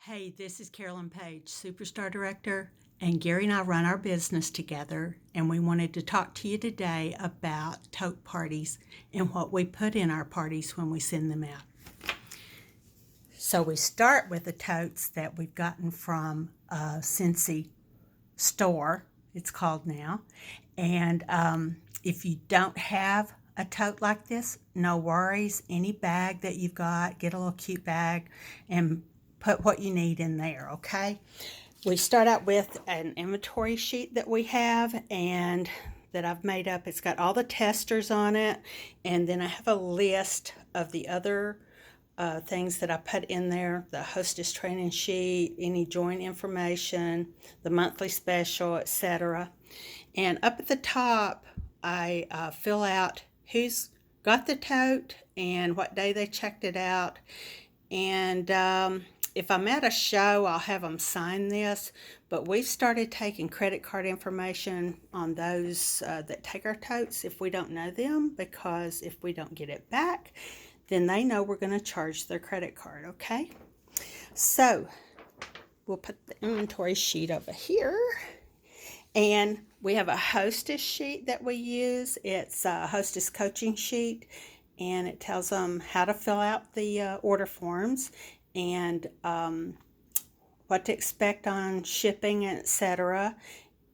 Hey, this is Carolyn Page, SuperStar Director, and Gary and I run our business together, and we wanted to talk to you today about tote parties and what we put in our parties when we send them out. So we start with the totes that we've gotten from Scentsy store, it's called now, and if you don't have a tote like this, no worries. Any bag that you've got, get a little cute bag and put what you need in there, okay? We start out with an inventory sheet that we have and that I've made up. It's got all the testers on it, and then I have a list of the other things that I put in there, the hostess training sheet, any joint information, the monthly special, etc. And up at the top, I fill out who's got the tote and what day they checked it out. And if I'm at a show, I'll have them sign this. But we've started taking credit card information on those that take our totes if we don't know them, because if we don't get it back, then they know we're going to charge their credit card, okay? So we'll put the inventory sheet over here. And we have a hostess sheet that we use. It's a hostess coaching sheet, and it tells them how to fill out the order forms and what to expect on shipping, etc.,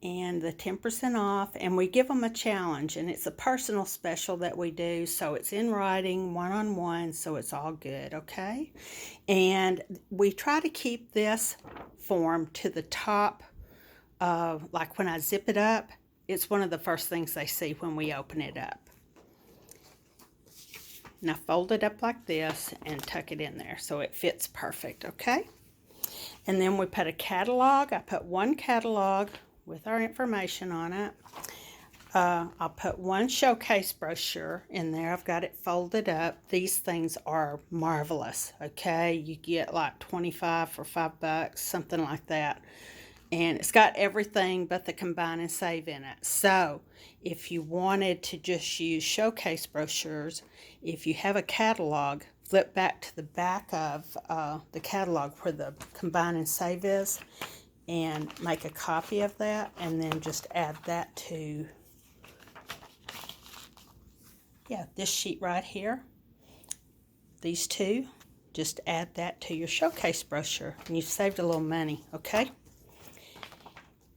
and the 10% off. And we give them a challenge, and it's a personal special that we do, so it's in writing, one-on-one, so it's all good, okay? And we try to keep this form to the top. Like when I zip it up, it's one of the first things they see when we open it up. Now fold it up like this and tuck it in there so it fits perfect, okay? And then we put a catalog. I put one catalog with our information on it. I'll put one showcase brochure in there. I've got it folded up. These things are marvelous, okay? You get like 25 for $5, something like that. And it's got everything but the combine and save in it. So if you wanted to just use showcase brochures, if you have a catalog, flip back to the back of the catalog where the combine and save is and make a copy of that, and then just add that to, this sheet right here. These two, just add that to your showcase brochure, and you've saved a little money, okay?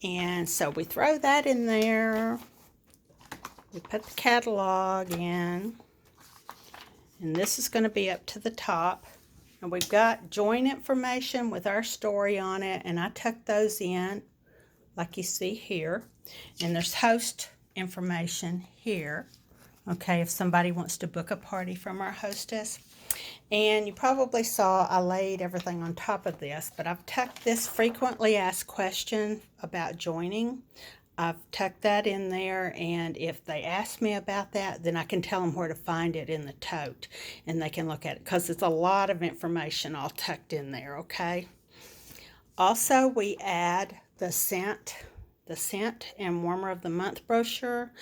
And so we throw that in there, we put the catalog in, and this is going to be up to the top. And we've got joint information with our story on it, and I tuck those in like you see here. And there's host information here, okay, if somebody wants to book a party from our hostess. And you probably saw I laid everything on top of this, but I've tucked this frequently asked question about joining. I've tucked that in there, and if they ask me about that, then I can tell them where to find it in the tote, and they can look at it, because it's a lot of information all tucked in there, okay? Also, we add the scent and warmer of the month brochure.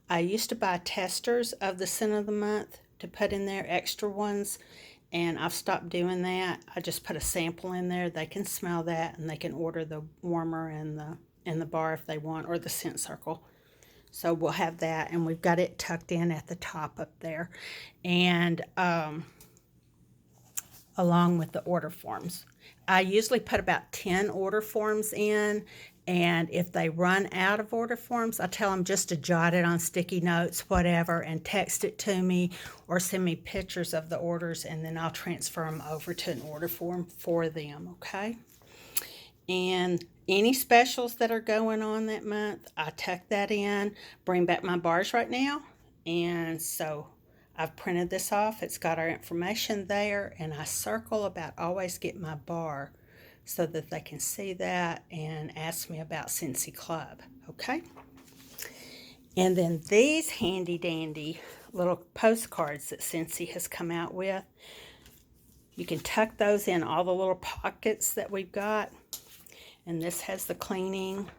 I used to buy testers of the scent of the month to put in there, extra ones, and I've stopped doing that. I just put a sample in there. They can smell that, and they can order the warmer and the bar if they want, or the scent circle. So we'll have that, and we've got it tucked in at the top up there, and along with the order forms. I usually put about 10 order forms in, and if they run out of order forms, I tell them just to jot it on sticky notes, whatever, and text it to me or send me pictures of the orders, and then I'll transfer them over to an order form for them, okay? And any specials that are going on that month, I tuck that in, bring back my bars right now, and so I've printed this off. It's got our information there, and I circle about always get my bar so that they can see that and ask me about Scentsy Club, okay? And then these handy dandy little postcards that Scentsy has come out with, you can tuck those in all the little pockets that we've got. And this has the cleaning,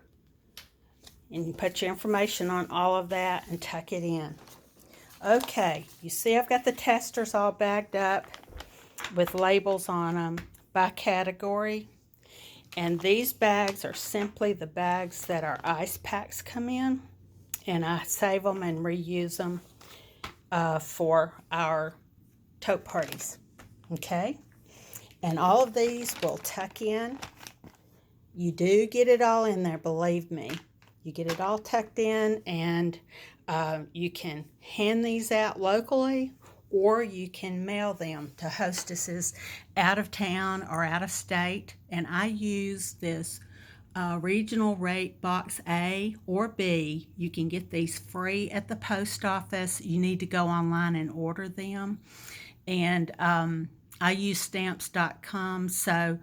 and you put your information on all of that and tuck it in. Okay, you see I've got the testers all bagged up with labels on them by category. And these bags are simply the bags that our ice packs come in. And I save them and reuse them for our tote parties. Okay? And all of these will tuck in. You do get it all in there, believe me. You get it all tucked in, and you can hand these out locally, or you can mail them to hostesses out of town or out of state. And I use this regional rate box A or B. You can get these free at the post office. You need to go online and order them. And I use stamps.com, so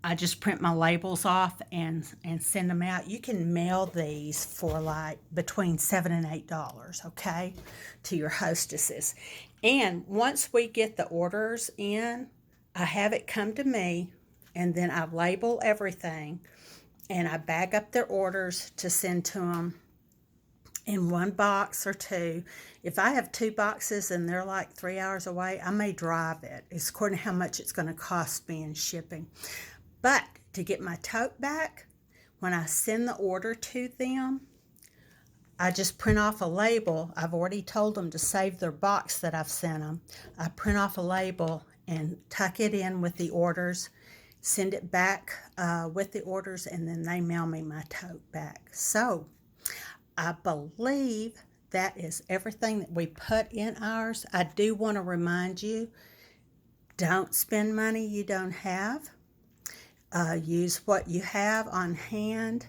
I just print my labels off and send them out. You can mail these for like between $7 and $8, okay, to your hostesses. And once we get the orders in, I have it come to me, and then I label everything, and I bag up their orders to send to them in one box or two. If I have 2 boxes and they're like 3 hours away, I may drive it. It's according to how much it's going to cost me in shipping. But to get my tote back, when I send the order to them, I just print off a label. I've already told them to save their box that I've sent them. I print off a label and tuck it in with the orders, send it back with the orders, and then they mail me my tote back. So I believe that is everything that we put in ours. I do want to remind you, don't spend money you don't have. Use what you have on hand.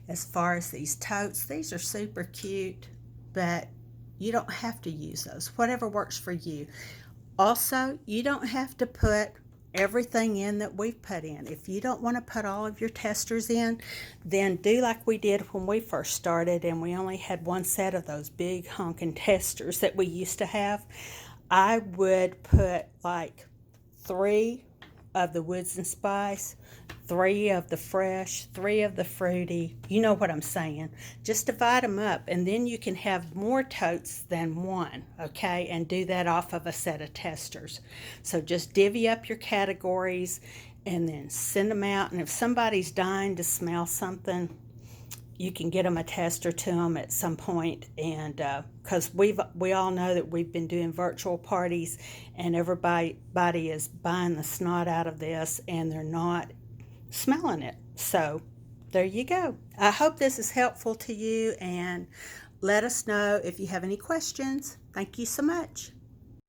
As far as these totes, these are super cute, but you don't have to use those. Whatever works for you. Also, you don't have to put everything in that we've put in. If you don't want to put all of your testers in, then do like we did when we first started and we only had one set of those big honking testers that we used to have. I would put like 3 of the Woods and Spice, 3 of the Fresh, 3 of the Fruity. You know what I'm saying. Just divide them up, and then you can have more totes than one, okay, and do that off of a set of testers. So just divvy up your categories and then send them out. And if somebody's dying to smell something, you can get them a tester to them at some point. And because we all know that we've been doing virtual parties, and everybody is buying the snot out of this, and they're not smelling it. So there you go. I hope this is helpful to you, and let us know if you have any questions. Thank you so much.